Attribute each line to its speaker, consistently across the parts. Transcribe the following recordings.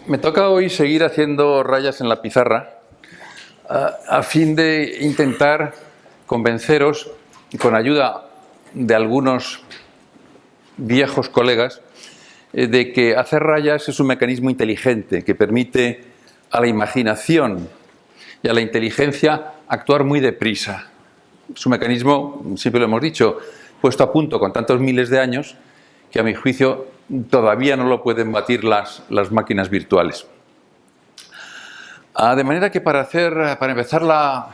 Speaker 1: Me toca hoy seguir haciendo rayas en la pizarra a fin de intentar convenceros, con ayuda de algunos viejos colegas, de que hacer rayas es un mecanismo inteligente que permite a la imaginación y a la inteligencia actuar muy deprisa. Es un mecanismo, siempre lo hemos dicho, puesto a punto con tantos miles de años que a mi juicio todavía no lo pueden batir las máquinas virtuales. De manera que para empezar la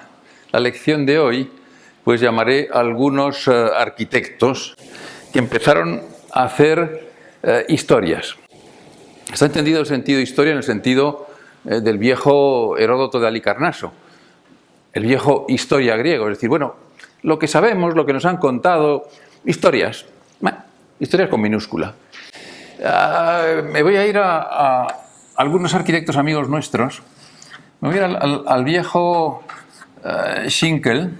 Speaker 1: lección de hoy, pues llamaré a algunos arquitectos que empezaron a hacer historias. Está entendido el sentido de historia en el sentido del viejo Heródoto de Halicarnaso, el viejo historia griego, es decir, bueno, lo que sabemos, lo que nos han contado, historias con minúscula. Me voy a ir a algunos arquitectos amigos nuestros. Me voy a ir al viejo Schinkel,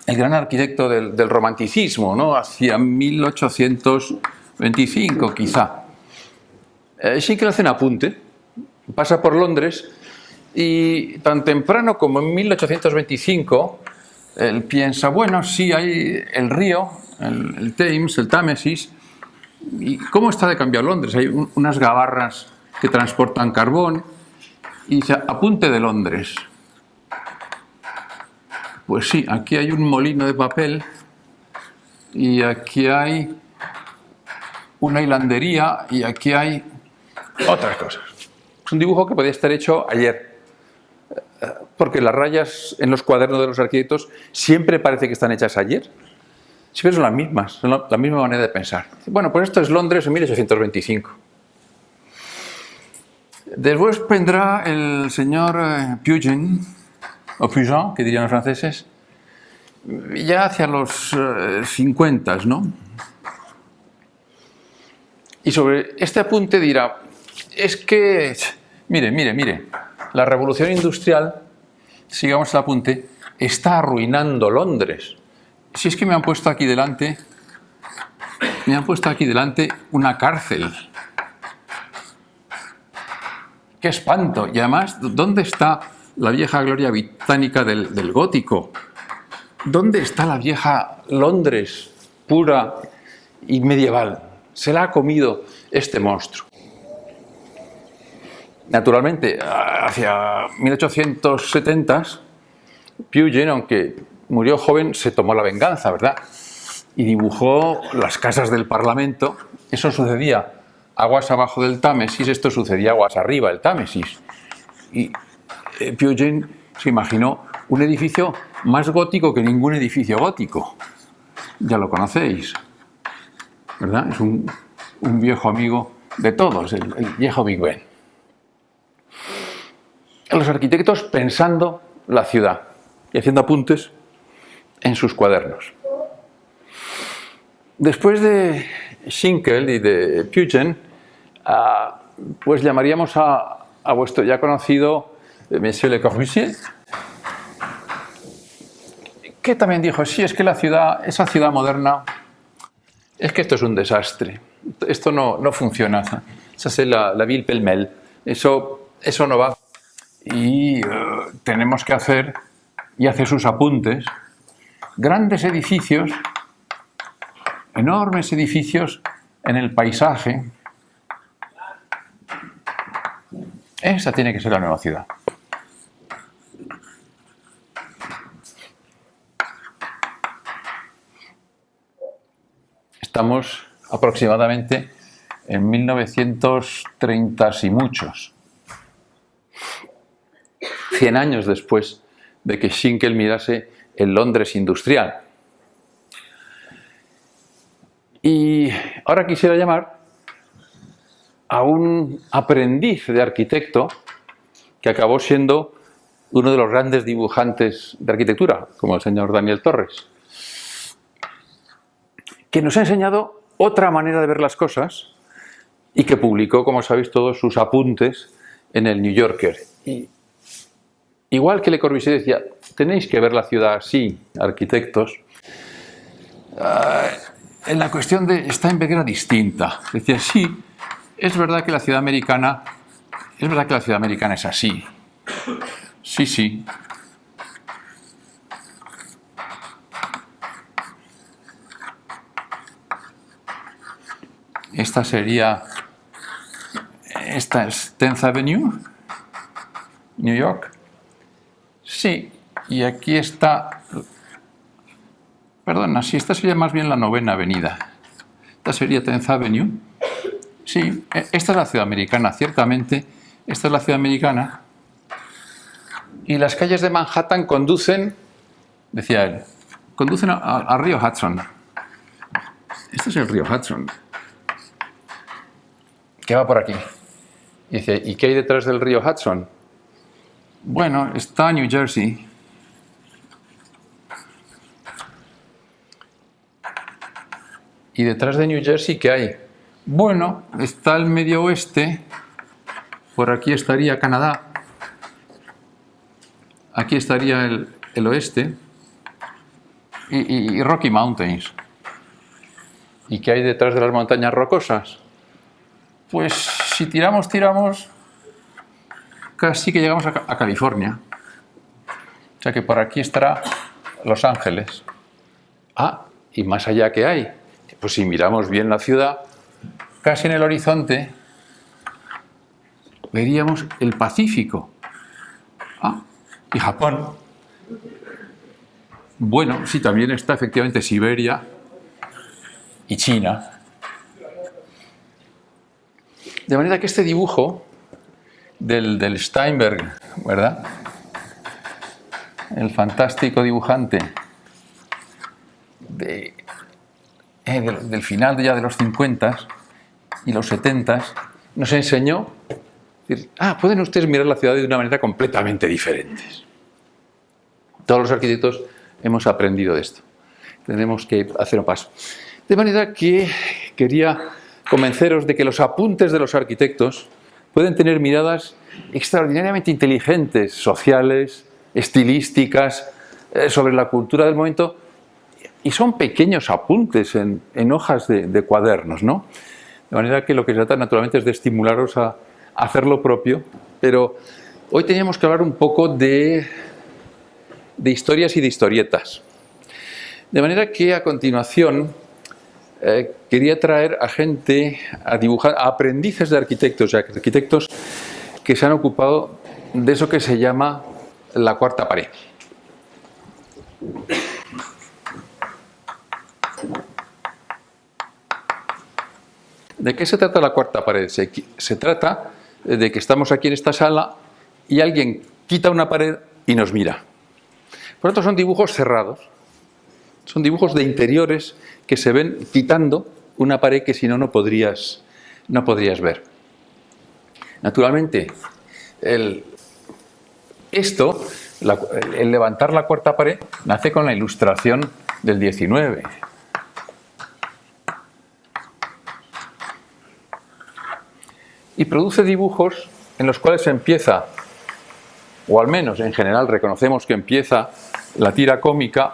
Speaker 1: el gran arquitecto del romanticismo, ¿no? Hacia 1825 quizá. Schinkel hace un apunte, pasa por Londres y tan temprano como en 1825 él piensa, bueno, sí, hay el río, el Thames, el Támesis, ¿y cómo está de cambiado Londres? Hay unas gabarras que transportan carbón y dice, apunte de Londres. Pues sí, aquí hay un molino de papel y aquí hay una hilandería y aquí hay otras cosas. Es un dibujo que podía estar hecho ayer, porque las rayas en los cuadernos de los arquitectos siempre parece que están hechas ayer. Siempre son las mismas, son la misma manera de pensar. Bueno, pues esto es Londres en 1825. Después vendrá el señor Pugin, o Pugin, que dirían los franceses, ya hacia los 50, ¿no? Y sobre este apunte dirá, es que, mire, la revolución industrial, sigamos el apunte, está arruinando Londres. Si es que me han puesto aquí delante una cárcel. ¡Qué espanto! Y además, ¿dónde está la vieja gloria británica del gótico? ¿Dónde está la vieja Londres pura y medieval? Se la ha comido este monstruo. Naturalmente, hacia 1870, Pugin, aunque murió joven, se tomó la venganza, ¿verdad? Y dibujó las casas del Parlamento. Eso sucedía aguas abajo del Támesis, esto sucedía aguas arriba del Támesis. Y Pugin se imaginó un edificio más gótico que ningún edificio gótico. Ya lo conocéis, ¿verdad? Es un viejo amigo de todos, el viejo Big Ben. Los arquitectos pensando la ciudad y haciendo apuntes en sus cuadernos. Después de Schinkel y de Pugin, pues llamaríamos a vuestro ya conocido Monsieur Le Corbusier, que también dijo, sí, es que esa ciudad moderna, es que esto es un desastre, esto no funciona, esa es la ville pêle-mêle, eso no va, y tenemos que hacer, y hace sus apuntes, grandes edificios, enormes edificios en el paisaje. Esa tiene que ser la nueva ciudad. Estamos aproximadamente en 1930 y muchos. 100 años después de que Schinkel mirase el Londres industrial. Y ahora quisiera llamar a un aprendiz de arquitecto que acabó siendo uno de los grandes dibujantes de arquitectura, como el señor Daniel Torres, que nos ha enseñado otra manera de ver las cosas y que publicó, como sabéis todos, sus apuntes en el New Yorker. Y igual que Le Corbusier decía, tenéis que ver la ciudad así, arquitectos, en la cuestión de Steinbeck era distinta. Decía, sí, Es verdad que la ciudad americana es así. Sí, sí. Esta es 10th Avenue, New York. Sí, y aquí está... Perdona, sí, esta sería más bien la 9ª Avenida. Esta sería 10th Avenue. Sí, esta es la ciudad americana, ciertamente. Esta es la ciudad americana. Y las calles de Manhattan conducen, decía él, conducen al río Hudson. Este es el río Hudson. ¿Qué va por aquí? Y dice, ¿y qué hay detrás del río Hudson? Bueno, está New Jersey. ¿Y detrás de New Jersey qué hay? Bueno, está el medio oeste. Por aquí estaría Canadá. Aquí estaría el oeste. Y Rocky Mountains. ¿Y qué hay detrás de las montañas rocosas? Pues si tiramos, casi que llegamos a California. O sea que por aquí estará Los Ángeles. Ah, y más allá, ¿qué hay? Pues si miramos bien la ciudad, casi en el horizonte, veríamos el Pacífico. Ah, y Japón. Bueno, sí, también está efectivamente Siberia y China. De manera que este dibujo del Steinberg, ¿verdad? El fantástico dibujante del final ya de los 50 y los 70 nos enseñó, pueden ustedes mirar la ciudad de una manera completamente diferente. Todos los arquitectos hemos aprendido de esto. Tenemos que hacer un paso. De manera que quería convenceros de que los apuntes de los arquitectos pueden tener miradas extraordinariamente inteligentes, sociales, estilísticas, sobre la cultura del momento, y son pequeños apuntes en hojas de cuadernos, ¿no? De manera que lo que se trata naturalmente es de estimularos a hacer lo propio, pero hoy teníamos que hablar un poco de historias y de historietas. De manera que a continuación quería traer a gente a dibujar, a aprendices de arquitectos, y arquitectos que se han ocupado de eso que se llama la cuarta pared. ¿De qué se trata la cuarta pared? Se trata de que estamos aquí en esta sala y alguien quita una pared y nos mira. Por lo tanto, son dibujos cerrados. Son dibujos de interiores que se ven quitando una pared que si no, no podrías ver. Naturalmente, el levantar la cuarta pared nace con la Ilustración del 19. Y produce dibujos en los cuales empieza, o al menos en general reconocemos que empieza la tira cómica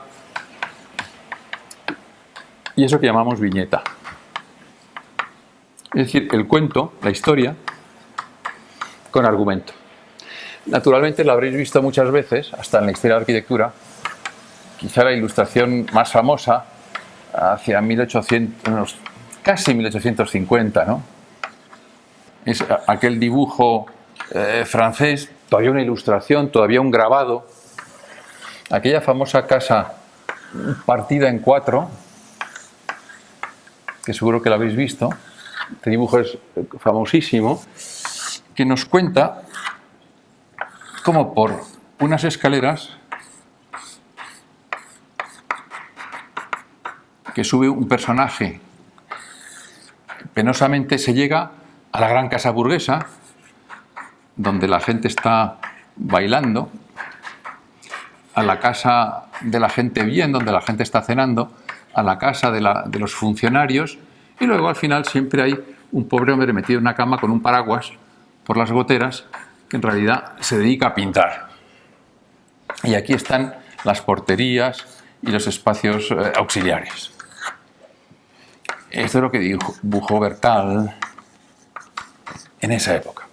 Speaker 1: y eso que llamamos viñeta. Es decir, el cuento, la historia, con argumento. Naturalmente lo habréis visto muchas veces, hasta en la historia de la arquitectura, quizá la ilustración más famosa, hacia 1800, casi 1850, ¿no? Es aquel dibujo francés, todavía una ilustración, todavía un grabado, aquella famosa casa partida en 4, que seguro que lo habéis visto. Este dibujo es famosísimo, que nos cuenta cómo por unas escaleras que sube un personaje penosamente se llega a la gran casa burguesa, donde la gente está bailando, a la casa de la gente bien, donde la gente está cenando, a la casa de los funcionarios, y luego al final siempre hay un pobre hombre metido en una cama con un paraguas por las goteras, que en realidad se dedica a pintar. Y aquí están las porterías y los espacios auxiliares. Esto es lo que dibujó Bertal. en esa época.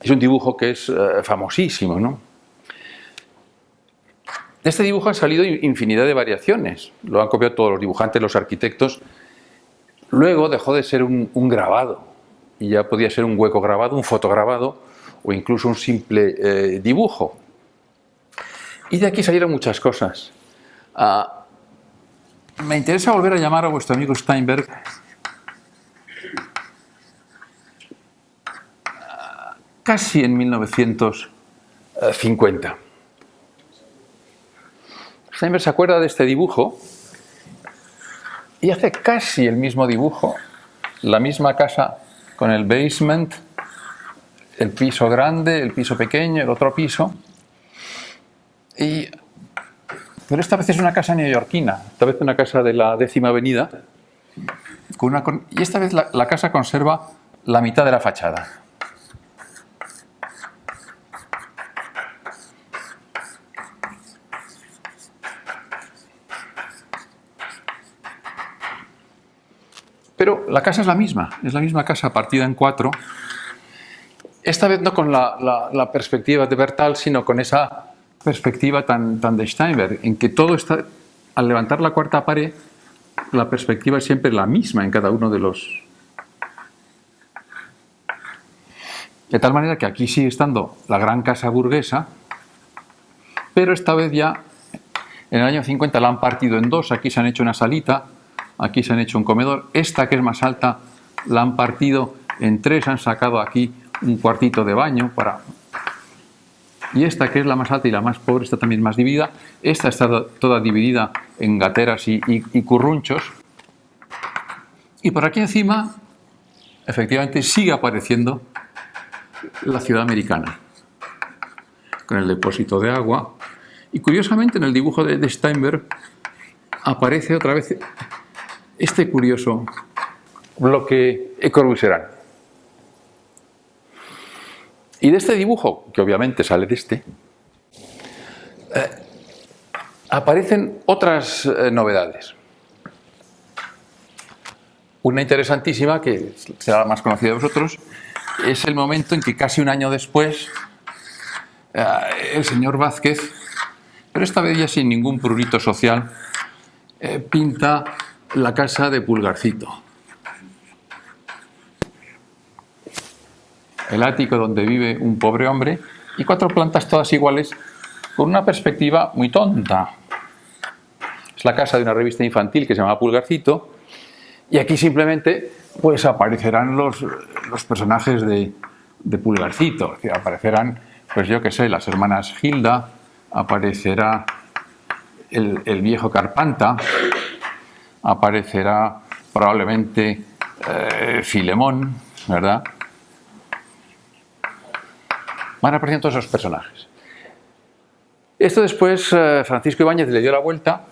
Speaker 1: Es un dibujo que es famosísimo, ¿no? De este dibujo han salido infinidad de variaciones. Lo han copiado todos los dibujantes, los arquitectos. Luego dejó de ser un grabado y ya podía ser un hueco grabado, un fotograbado o incluso un simple dibujo. Y de aquí salieron muchas cosas. Me interesa volver a llamar a vuestro amigo Steinberg casi en 1950. Steinberg se acuerda de este dibujo y hace casi el mismo dibujo, la misma casa con el basement, el piso grande, el piso pequeño, el otro piso. Pero esta vez es una casa neoyorquina, esta vez una casa de la 10ª Avenida, y esta vez la casa conserva la mitad de la fachada. Pero la casa es la misma casa partida en 4. Esta vez no con la perspectiva de Bertal, sino con esa perspectiva tan de Steinberg, en que todo está, al levantar la 4ª pared, la perspectiva es siempre la misma en cada uno de los... De tal manera que aquí sigue estando la gran casa burguesa, pero esta vez ya, en el año 50 la han partido en 2, aquí se han hecho una salita, aquí se han hecho un comedor, esta que es más alta la han partido en 3, han sacado aquí un cuartito de baño para... Y esta que es la más alta y la más pobre está también más dividida. Esta está toda dividida en gateras y currunchos. Y por aquí encima, efectivamente, sigue apareciendo la ciudad americana, con el depósito de agua. Y curiosamente en el dibujo de Steinberg aparece otra vez este curioso bloque corbusiérano. Y de este dibujo, que obviamente sale de este, aparecen otras novedades. Una interesantísima, que será la más conocida de vosotros, es el momento en que casi un año después el señor Vázquez, pero esta vez ya sin ningún prurito social, pinta la casa de Pulgarcito. El ático donde vive un pobre hombre y 4 plantas todas iguales con una perspectiva muy tonta. Es la casa de una revista infantil que se llama Pulgarcito y aquí simplemente pues aparecerán los personajes de Pulgarcito. Es decir, aparecerán, pues yo qué sé, las hermanas Gilda, aparecerá el viejo Carpanta, aparecerá probablemente Filemón, ¿verdad? Van apareciendo todos esos personajes. Esto después Francisco Ibáñez le dio la vuelta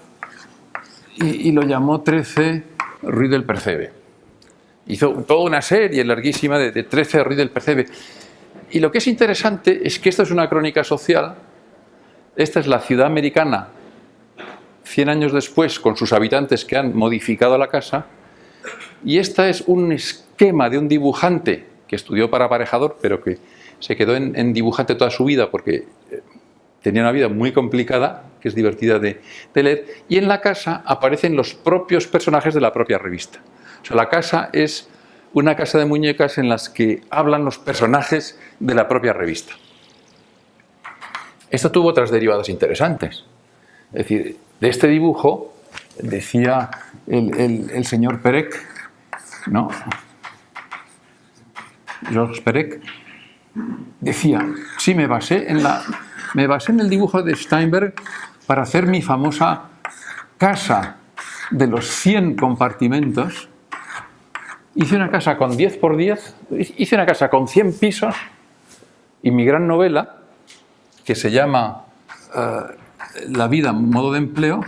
Speaker 1: y lo llamó 13 Rue del Percebe. Hizo toda una serie larguísima de 13 Rue del Percebe. Y lo que es interesante es que esto es una crónica social. Esta es la ciudad americana 100 años después, con sus habitantes que han modificado la casa. Y esta es un esquema de un dibujante que estudió para aparejador, pero que se quedó en dibujante toda su vida porque tenía una vida muy complicada, que es divertida de leer, y en la casa aparecen los propios personajes de la propia revista. O sea, la casa es una casa de muñecas en las que hablan los personajes de la propia revista. Esto tuvo otras derivadas interesantes. Es decir, de este dibujo, decía el señor Perec, ¿no? Georges Perec, decía, sí, me basé en el dibujo de Steinberg para hacer mi famosa casa de los 100 compartimentos. Hice una casa con 10 por 10, hice una casa con 100 pisos y mi gran novela, que se llama La vida, modo de empleo,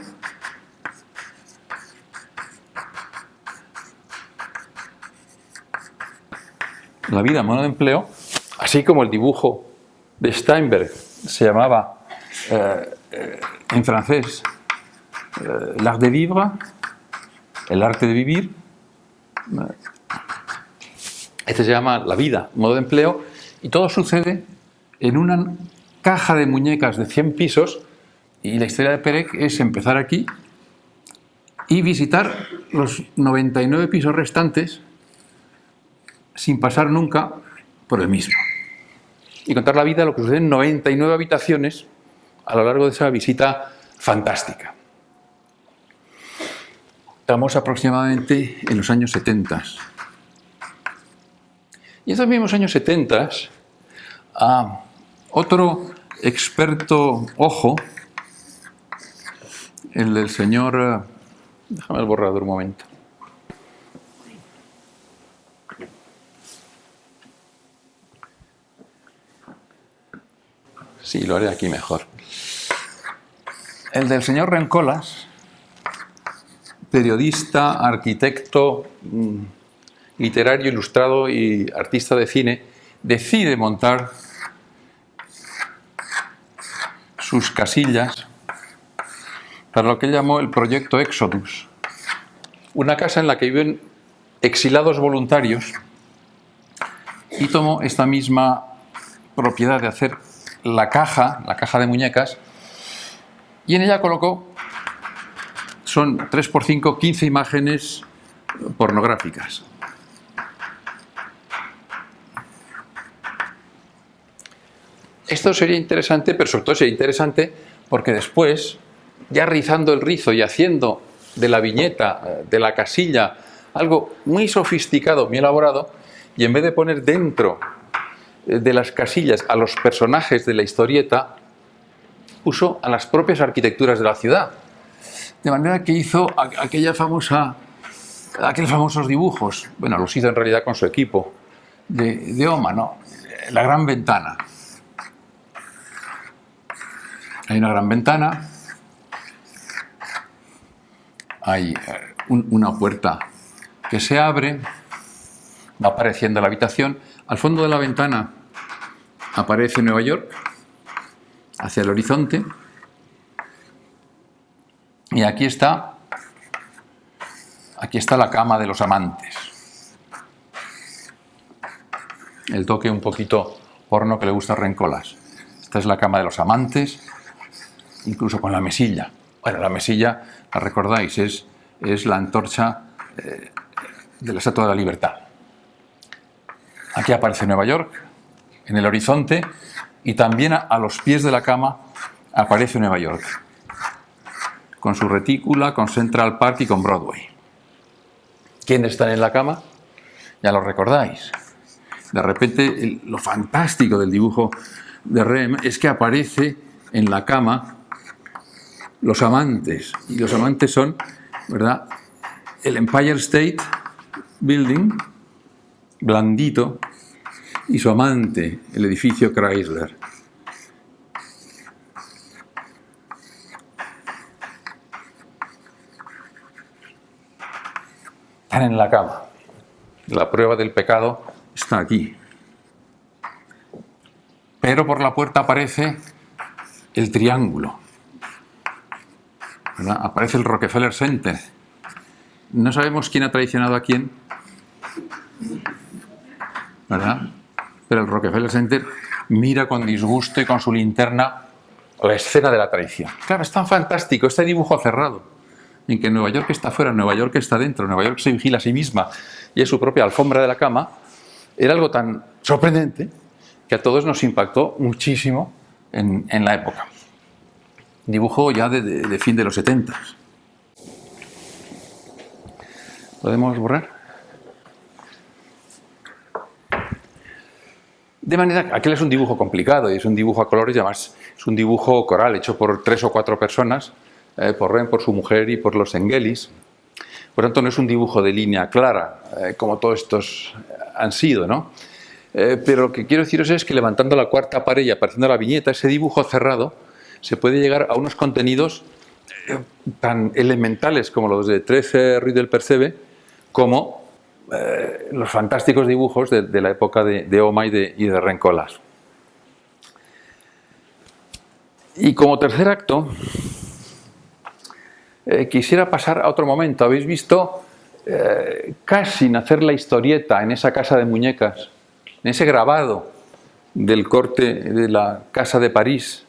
Speaker 1: La vida, modo de empleo, así como el dibujo de Steinberg se llamaba en francés L'art de vivre, el arte de vivir. Este se llama La vida, modo de empleo, y todo sucede en una caja de muñecas de 100 pisos, y la historia de Perec es empezar aquí y visitar los 99 pisos restantes sin pasar nunca por el mismo. Y contar la vida de lo que sucede en 99 habitaciones a lo largo de esa visita fantástica. Estamos aproximadamente en los años 70. Y en esos mismos años 70, otro experto ojo, el del señor... Déjame el borrador un momento. Sí, lo haré aquí mejor. El del señor Rencolas, periodista, arquitecto, literario, ilustrado y artista de cine, decide montar sus casillas para lo que él llamó el proyecto Exodus, una casa en la que viven exilados voluntarios, y tomó esta misma propiedad de hacer la caja de muñecas, y en ella colocó, son 3×5, 15 imágenes pornográficas. Esto sería interesante, pero sobre todo sería interesante porque después, ya rizando el rizo y haciendo de la viñeta, de la casilla, algo muy sofisticado, muy elaborado, y en vez de poner dentro de las casillas a los personajes de la historieta, puso a las propias arquitecturas de la ciudad. De manera que hizo aquellos famosos dibujos, bueno, los hizo en realidad con su equipo, de Oma, ¿no? La gran ventana. Hay una gran ventana, hay una puerta que se abre, va apareciendo la habitación. Al fondo de la ventana aparece Nueva York, hacia el horizonte, y aquí está la cama de los amantes. El toque un poquito porno que le gusta a Rencolas. Esta es la cama de los amantes, incluso con la mesilla. Bueno, la mesilla, la recordáis, es la antorcha de la Estatua de la Libertad. Aquí aparece Nueva York, en el horizonte, y también a los pies de la cama aparece Nueva York, con su retícula, con Central Park y con Broadway. ¿Quiénes están en la cama? Ya lo recordáis. De repente, lo fantástico del dibujo de Rem es que aparece en la cama los amantes. Y los amantes son, ¿verdad?, el Empire State Building, blandito, y su amante, el edificio Chrysler. Están en la cama. La prueba del pecado está aquí. Pero por la puerta aparece el triángulo, ¿verdad? Aparece el Rockefeller Center. No sabemos quién ha traicionado a quién, ¿verdad? Pero el Rockefeller Center mira con disgusto y con su linterna la escena de la traición. Claro, es tan fantástico este dibujo cerrado, en que Nueva York está fuera, Nueva York está dentro, Nueva York se vigila a sí misma y es su propia alfombra de la cama. Era algo tan sorprendente que a todos nos impactó muchísimo en la época. Dibujo ya de fin de los 70. ¿Podemos borrar? De manera que aquel es un dibujo complicado y es un dibujo a colores, y además es un dibujo coral hecho por 3 o 4 personas, por Rem, por su mujer y por los Engelis. Por tanto, no es un dibujo de línea clara, como todos estos han sido, ¿no? Pero lo que quiero deciros es que levantando la cuarta pared y apareciendo la viñeta, ese dibujo cerrado, se puede llegar a unos contenidos tan elementales como los de 13 Rue del Percebe, como los fantásticos dibujos de la época de Oma y de Rencolas. Y como tercer acto, quisiera pasar a otro momento. Habéis visto casi sin hacer la historieta en esa casa de muñecas, en ese grabado del corte de la Casa de París.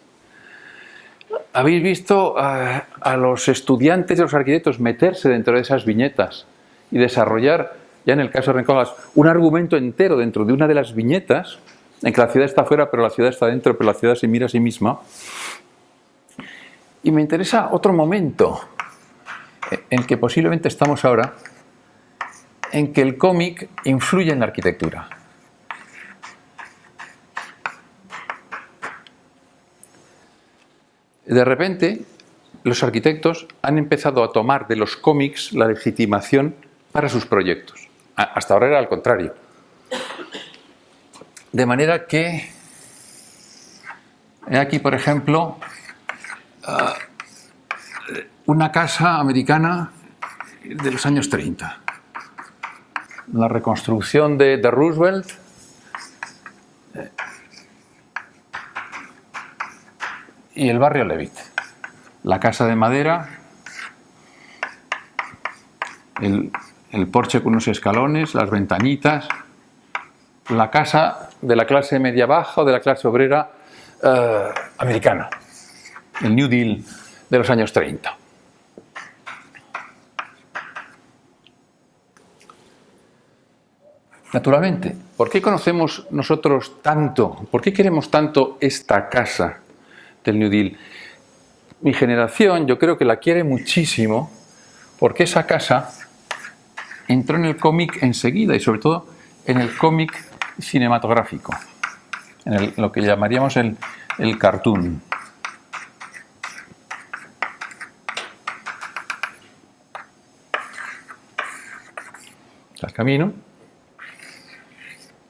Speaker 1: Habéis visto a los estudiantes y a los arquitectos meterse dentro de esas viñetas y desarrollar, ya en el caso de Rencolas, un argumento entero dentro de una de las viñetas, en que la ciudad está fuera, pero la ciudad está dentro, pero la ciudad se mira a sí misma. Y me interesa otro momento en que posiblemente estamos ahora, en que el cómic influye en la arquitectura. De repente, los arquitectos han empezado a tomar de los cómics la legitimación para sus proyectos. Hasta ahora era al contrario. De manera que, aquí por ejemplo, una casa americana de los años 30. La reconstrucción de Roosevelt. Y el barrio Levitt. La casa de madera, el porche con unos escalones, las ventanitas, la casa de la clase media baja o de la clase obrera americana, el New Deal de los años 30. Naturalmente, ¿por qué conocemos nosotros tanto? ¿Por qué queremos tanto esta casa del New Deal? Mi generación, yo creo que la quiere muchísimo porque esa casa entró en el cómic enseguida y sobre todo en el cómic cinematográfico, en lo que llamaríamos el cartoon. El camino,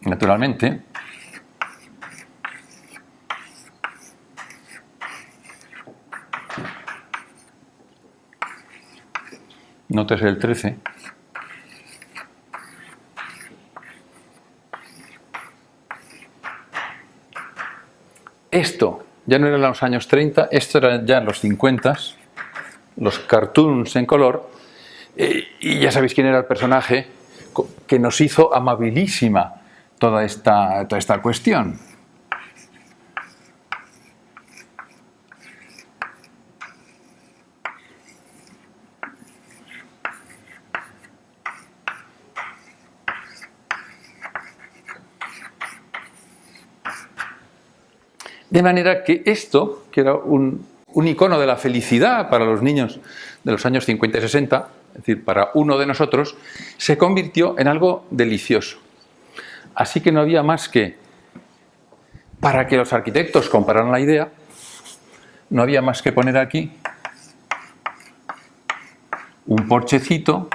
Speaker 1: naturalmente, nótese el 13. Esto ya no era en los años 30, esto era ya en los 50, los cartoons en color, y ya sabéis quién era el personaje que nos hizo amabilísima toda esta cuestión. De manera que esto, que era un icono de la felicidad para los niños de los años 50 y 60, es decir, para uno de nosotros, se convirtió en algo delicioso. Así que no había más que, para que los arquitectos compraran la idea, no había más que poner aquí un porchecito,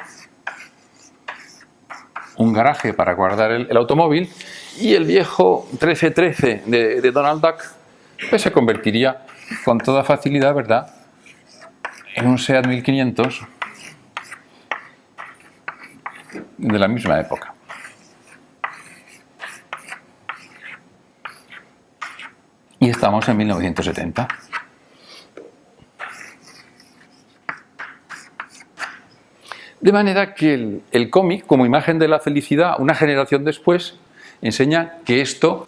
Speaker 1: un garaje para guardar el automóvil, y el viejo 1313 de Donald Duck pues se convertiría con toda facilidad, ¿verdad?, en un Seat 1500 de la misma época. Y estamos en 1970. De manera que el cómic, como imagen de la felicidad, una generación después, enseña que esto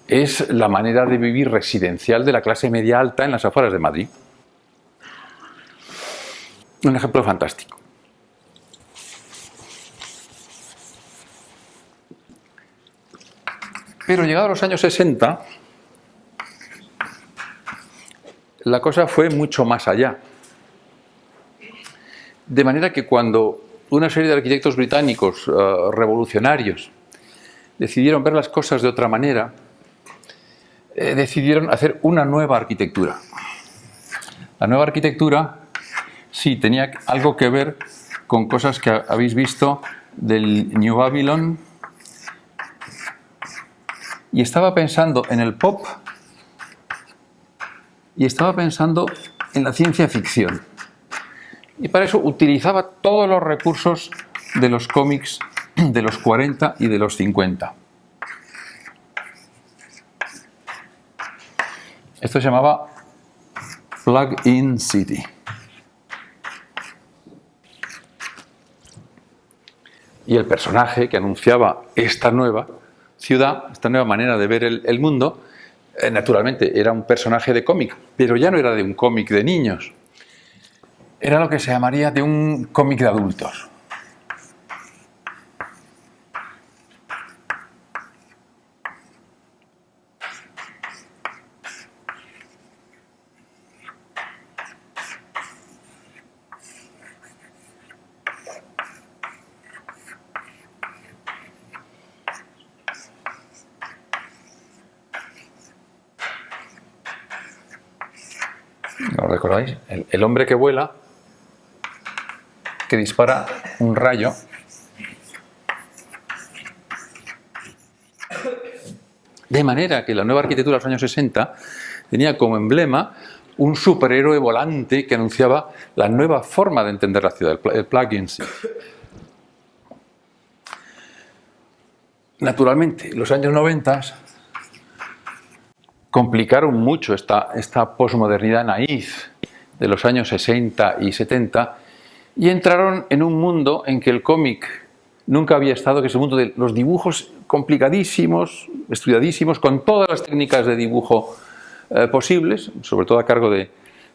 Speaker 1: es la manera de vivir residencial de la clase media alta en las afueras de Madrid. Un ejemplo fantástico. Pero llegados a los años 60, la cosa fue mucho más allá. De manera que cuando una serie de arquitectos británicos revolucionarios decidieron ver las cosas de otra manera, decidieron hacer una nueva arquitectura. La nueva arquitectura, sí, tenía algo que ver con cosas que habéis visto del New Babylon, y estaba pensando en el pop y estaba pensando en la ciencia ficción. Y para eso utilizaba todos los recursos de los cómics de los 40 y de los 50. Esto se llamaba Plug-in City. Y el personaje que anunciaba esta nueva ciudad, esta nueva manera de ver el mundo, naturalmente era un personaje de cómic, pero ya no era de un cómic de niños. Era lo que se llamaría de un cómic de adultos. ¿Lo recordáis? El hombre que vuela, que dispara un rayo de manera que la nueva arquitectura de los años 60 tenía como emblema un superhéroe volante que anunciaba la nueva forma de entender la ciudad, el plug-in. Naturalmente, los años 90 complicaron mucho esta posmodernidad naif de los años 60 y 70 y entraron en un mundo en que el cómic nunca había estado, que es el mundo de los dibujos complicadísimos, estudiadísimos, con todas las técnicas de dibujo posibles, sobre todo a cargo de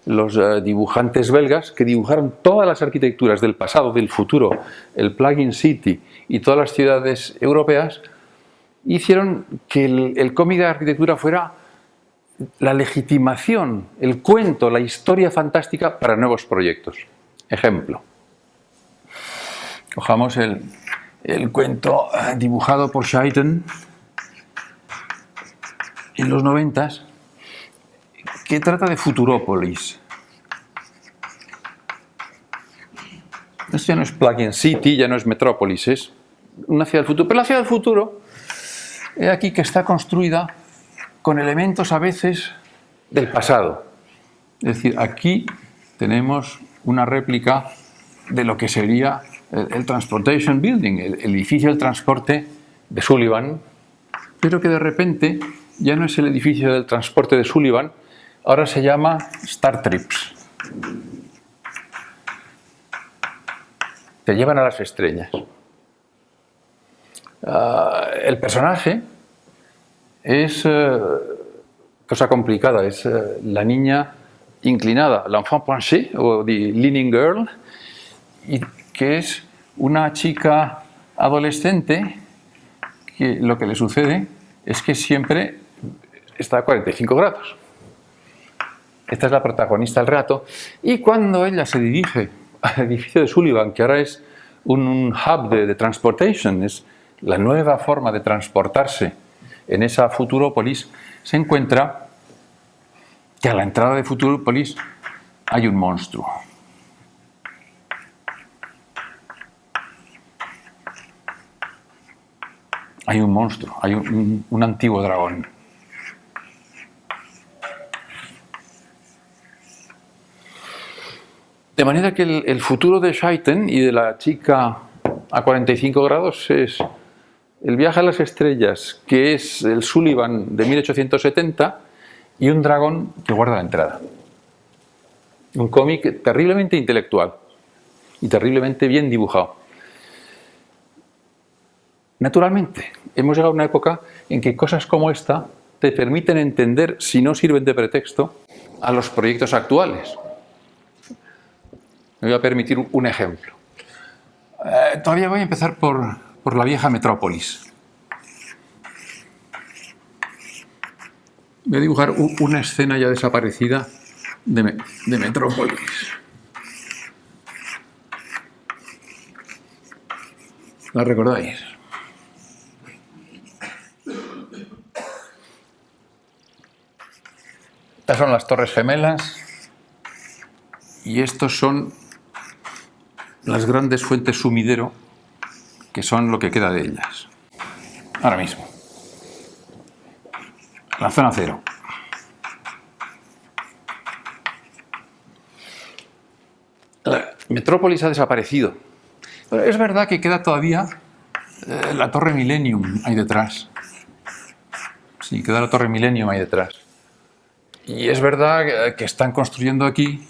Speaker 1: los dibujantes belgas, que dibujaron todas las arquitecturas del pasado, del futuro, el Plug-in City y todas las ciudades europeas, hicieron que el cómic de arquitectura fuera la legitimación, el cuento, la historia fantástica para nuevos proyectos. Ejemplo. Cojamos el cuento dibujado por Schuyten en los 90s, que trata de Futurópolis. Esto ya no es Plug-in City, ya no es Metrópolis, es una ciudad del futuro. Pero la ciudad del futuro, es aquí que está construida con elementos a veces del pasado. Es decir, aquí tenemos una réplica de lo que sería el Transportation Building, el edificio del transporte de Sullivan, pero que de repente ya no es el edificio del transporte de Sullivan, ahora se llama Star Trips. Te llevan a las estrellas. El personaje es cosa complicada, es la niña inclinada, l'enfant penché o the leaning girl, y que es una chica adolescente que lo que le sucede es que siempre está a 45 grados. Esta es la protagonista del relato, y cuando ella se dirige al edificio de Sullivan, que ahora es un hub de transportation, es la nueva forma de transportarse en esa Futurópolis, se encuentra que a la entrada de Futurópolis hay un monstruo. Hay un monstruo, hay un antiguo dragón. De manera que el futuro de Schuyten y de la chica a 45 grados es el viaje a las estrellas, que es el Sullivan de 1870, y un dragón que guarda la entrada. Un cómic terriblemente intelectual y terriblemente bien dibujado. Naturalmente, hemos llegado a una época en que cosas como esta te permiten entender, si no sirven de pretexto, a los proyectos actuales. Me voy a permitir un ejemplo. Todavía voy a empezar por la vieja Metrópolis. Voy a dibujar una escena ya desaparecida de Metrópolis. ¿La recordáis? Estas son las Torres Gemelas y estos son las grandes fuentes sumidero, que son lo que queda de ellas. Ahora mismo. La zona cero. La Metrópolis ha desaparecido. Pero es verdad que queda todavía la Torre Millennium ahí detrás. Sí, queda la Torre Millennium ahí detrás. Y es verdad que están construyendo aquí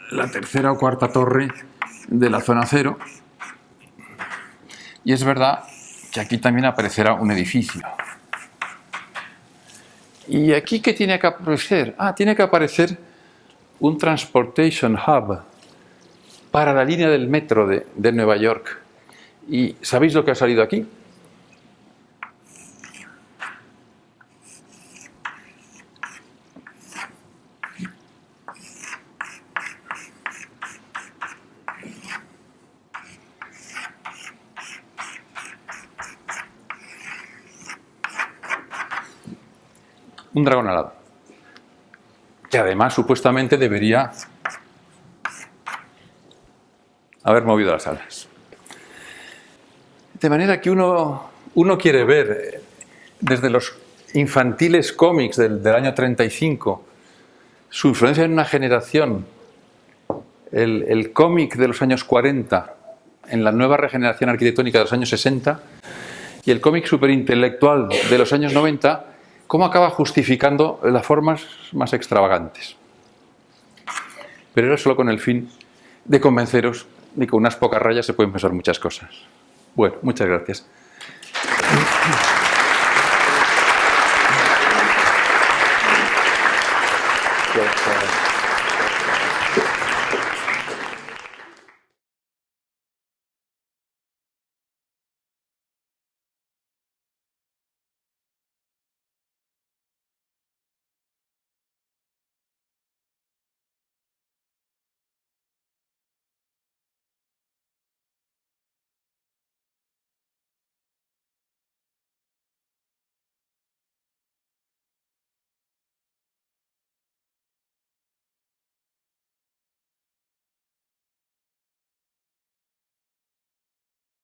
Speaker 1: la tercera o cuarta torre de la zona cero. Y es verdad que aquí también aparecerá un edificio. ¿Y aquí qué tiene que aparecer? Tiene que aparecer un Transportation Hub para la línea del metro de Nueva York. ¿Y sabéis lo que ha salido aquí? Un dragón alado, que además supuestamente debería haber movido las alas. De manera que uno quiere ver desde los infantiles cómics del año 35 su influencia en una generación, el cómic de los años 40 en la nueva regeneración arquitectónica de los años 60 y el cómic superintelectual de los años 90, cómo acaba justificando las formas más extravagantes. Pero era solo con el fin de convenceros de que con unas pocas rayas se pueden pensar muchas cosas. Bueno, muchas gracias. Gracias.